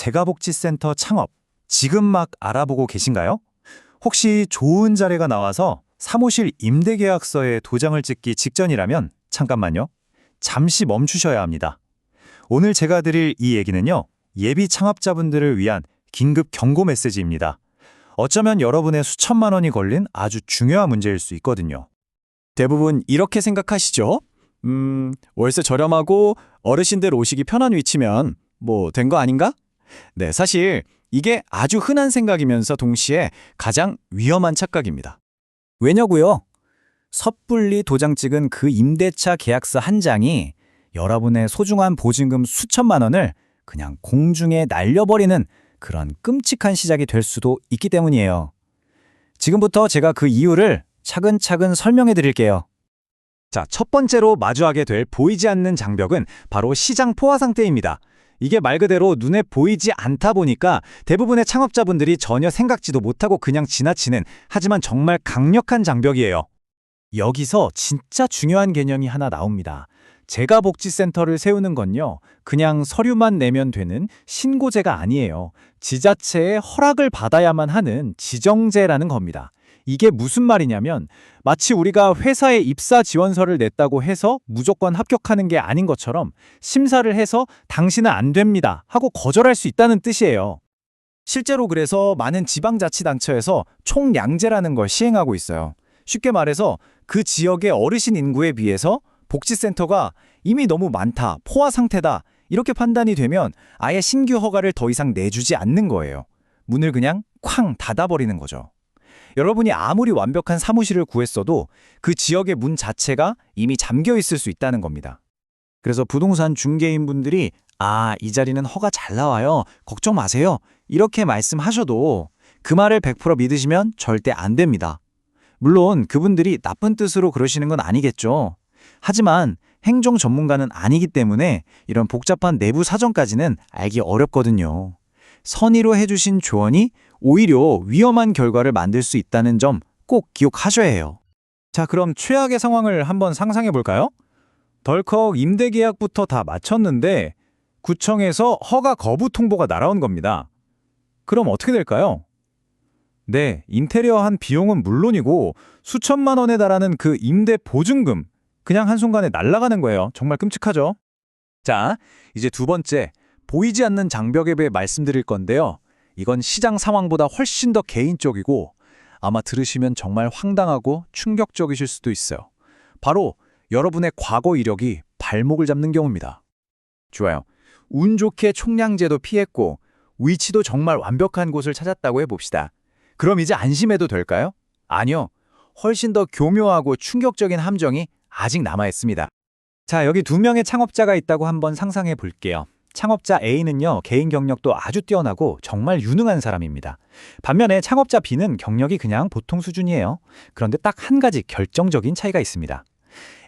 재가복지센터 창업, 지금 막 알아보고 계신가요? 혹시 좋은 자리가 나와서 사무실 임대계약서에 도장을 찍기 직전이라면 잠깐만요. 잠시 멈추셔야 합니다. 오늘 제가 드릴 이 얘기는요, 예비 창업자분들을 위한 긴급 경고 메시지입니다. 어쩌면 여러분의 수천만 원이 걸린 아주 중요한 문제일 수 있거든요. 대부분 이렇게 생각하시죠? 월세 저렴하고 어르신들 오시기 편한 위치면 뭐 된 거 아닌가? 네, 사실 이게 아주 흔한 생각이면서 동시에 가장 위험한 착각입니다. 왜냐고요? 섣불리 도장 찍은 그 임대차 계약서 한 장이 여러분의 소중한 보증금 수천만 원을 그냥 공중에 날려버리는 그런 끔찍한 시작이 될 수도 있기 때문이에요. 지금부터 제가 그 이유를 차근차근 설명해 드릴게요. 자, 첫 번째로 마주하게 될 보이지 않는 장벽은 바로 시장 포화 상태입니다. 이게 말 그대로 눈에 보이지 않다 보니까 대부분의 창업자분들이 전혀 생각지도 못하고 그냥 지나치는, 하지만 정말 강력한 장벽이에요. 여기서 진짜 중요한 개념이 하나 나옵니다. 재가복지센터를 세우는 건요, 그냥 서류만 내면 되는 신고제가 아니에요. 지자체의 허락을 받아야만 하는 지정제라는 겁니다. 이게 무슨 말이냐면 마치 우리가 회사에 입사 지원서를 냈다고 해서 무조건 합격하는 게 아닌 것처럼 심사를 해서 당신은 안 됩니다 하고 거절할 수 있다는 뜻이에요. 실제로 그래서 많은 지방자치단체에서 총량제라는 걸 시행하고 있어요. 쉽게 말해서 그 지역의 어르신 인구에 비해서 복지센터가 이미 너무 많다, 포화 상태다 이렇게 판단이 되면 아예 신규 허가를 더 이상 내주지 않는 거예요. 문을 그냥 쾅 닫아버리는 거죠. 여러분이 아무리 완벽한 사무실을 구했어도 그 지역의 문 자체가 이미 잠겨 있을 수 있다는 겁니다. 그래서 부동산 중개인분들이 이 자리는 허가 잘 나와요. 걱정 마세요. 이렇게 말씀하셔도 그 말을 100% 믿으시면 절대 안 됩니다. 물론 그분들이 나쁜 뜻으로 그러시는 건 아니겠죠. 하지만 행정 전문가는 아니기 때문에 이런 복잡한 내부 사정까지는 알기 어렵거든요. 선의로 해주신 조언이 오히려 위험한 결과를 만들 수 있다는 점 꼭 기억하셔야 해요. 자, 그럼 최악의 상황을 한번 상상해 볼까요? 덜컥 임대계약부터 다 마쳤는데 구청에서 허가 거부 통보가 날아온 겁니다. 그럼 어떻게 될까요? 네, 인테리어 한 비용은 물론이고 수천만 원에 달하는 그 임대 보증금, 그냥 한순간에 날아가는 거예요. 정말 끔찍하죠? 자, 이제 두 번째, 보이지 않는 장벽에 대해 말씀드릴 건데요. 이건 시장 상황보다 훨씬 더 개인적이고 아마 들으시면 정말 황당하고 충격적이실 수도 있어요. 바로 여러분의 과거 이력이 발목을 잡는 경우입니다. 좋아요. 운 좋게 총량제도 피했고 위치도 정말 완벽한 곳을 찾았다고 해봅시다. 그럼 이제 안심해도 될까요? 아니요. 훨씬 더 교묘하고 충격적인 함정이 아직 남아있습니다. 자, 여기 두 명의 창업자가 있다고 한번 상상해 볼게요. 창업자 A는요, 개인 경력도 아주 뛰어나고 정말 유능한 사람입니다. 반면에 창업자 B는 경력이 그냥 보통 수준이에요. 그런데 딱 한 가지 결정적인 차이가 있습니다.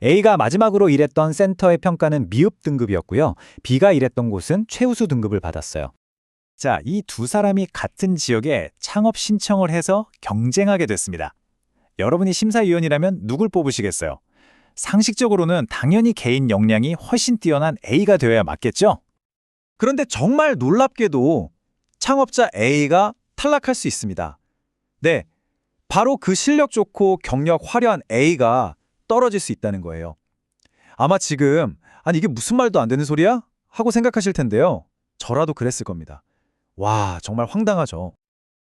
A가 마지막으로 일했던 센터의 평가는 미흡 등급이었고요. B가 일했던 곳은 최우수 등급을 받았어요. 자, 이 두 사람이 같은 지역에 창업 신청을 해서 경쟁하게 됐습니다. 여러분이 심사위원이라면 누굴 뽑으시겠어요? 상식적으로는 당연히 개인 역량이 훨씬 뛰어난 A가 되어야 맞겠죠? 그런데 정말 놀랍게도 창업자 A가 탈락할 수 있습니다. 네, 바로 그 실력 좋고 경력 화려한 A가 떨어질 수 있다는 거예요. 아마 지금 아니 이게 무슨 말도 안 되는 소리야? 하고 생각하실 텐데요. 저라도 그랬을 겁니다. 와, 정말 황당하죠.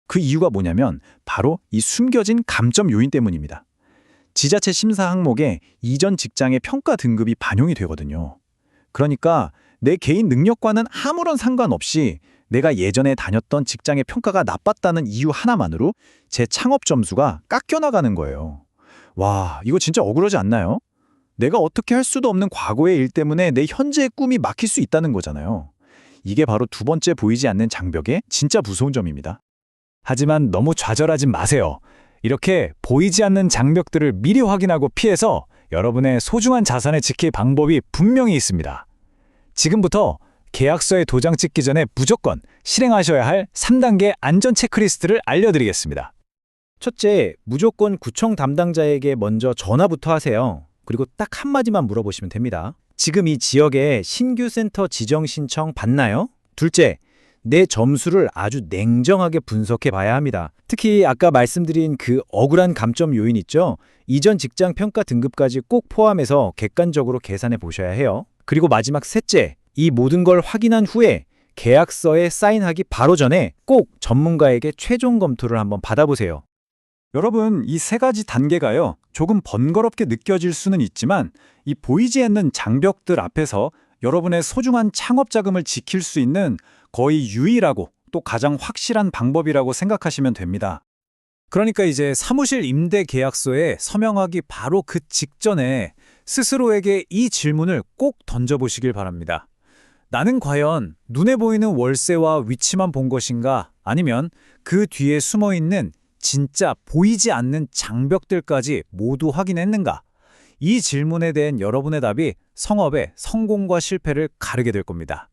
그 이유가 뭐냐면 바로 이 숨겨진 감점 요인 때문입니다. 지자체 심사 항목에 이전 직장의 평가 등급이 반영이 되거든요. 그러니까 내 개인 능력과는 아무런 상관없이 내가 예전에 다녔던 직장의 평가가 나빴다는 이유 하나만으로 제 창업 점수가 깎여나가는 거예요. 와, 이거 진짜 억울하지 않나요? 내가 어떻게 할 수도 없는 과거의 일 때문에 내 현재의 꿈이 막힐 수 있다는 거잖아요. 이게 바로 두 번째 보이지 않는 장벽의 진짜 무서운 점입니다. 하지만 너무 좌절하지 마세요. 이렇게 보이지 않는 장벽들을 미리 확인하고 피해서 여러분의 소중한 자산을 지킬 방법이 분명히 있습니다. 지금부터 계약서에 도장 찍기 전에 무조건 실행하셔야 할 3단계 안전 체크리스트를 알려드리겠습니다. 첫째, 무조건 구청 담당자에게 먼저 전화부터 하세요. 그리고 딱 한마디만 물어보시면 됩니다. 지금 이 지역에 신규 센터 지정 신청 받나요? 둘째, 내 점수를 아주 냉정하게 분석해 봐야 합니다. 특히 아까 말씀드린 그 억울한 감점 요인 있죠? 이전 직장 평가 등급까지 꼭 포함해서 객관적으로 계산해 보셔야 해요. 그리고 마지막 셋째, 이 모든 걸 확인한 후에 계약서에 사인하기 바로 전에 꼭 전문가에게 최종 검토를 한번 받아보세요. 여러분, 이 세 가지 단계가요, 조금 번거롭게 느껴질 수는 있지만 이 보이지 않는 장벽들 앞에서 여러분의 소중한 창업 자금을 지킬 수 있는 거의 유일하고 또 가장 확실한 방법이라고 생각하시면 됩니다. 그러니까 이제 사무실 임대 계약서에 서명하기 바로 그 직전에 스스로에게 이 질문을 꼭 던져보시길 바랍니다. 나는 과연 눈에 보이는 월세와 위치만 본 것인가? 아니면 그 뒤에 숨어 있는 진짜 보이지 않는 장벽들까지 모두 확인했는가? 이 질문에 대한 여러분의 답이 성업의 성공과 실패를 가르게 될 겁니다.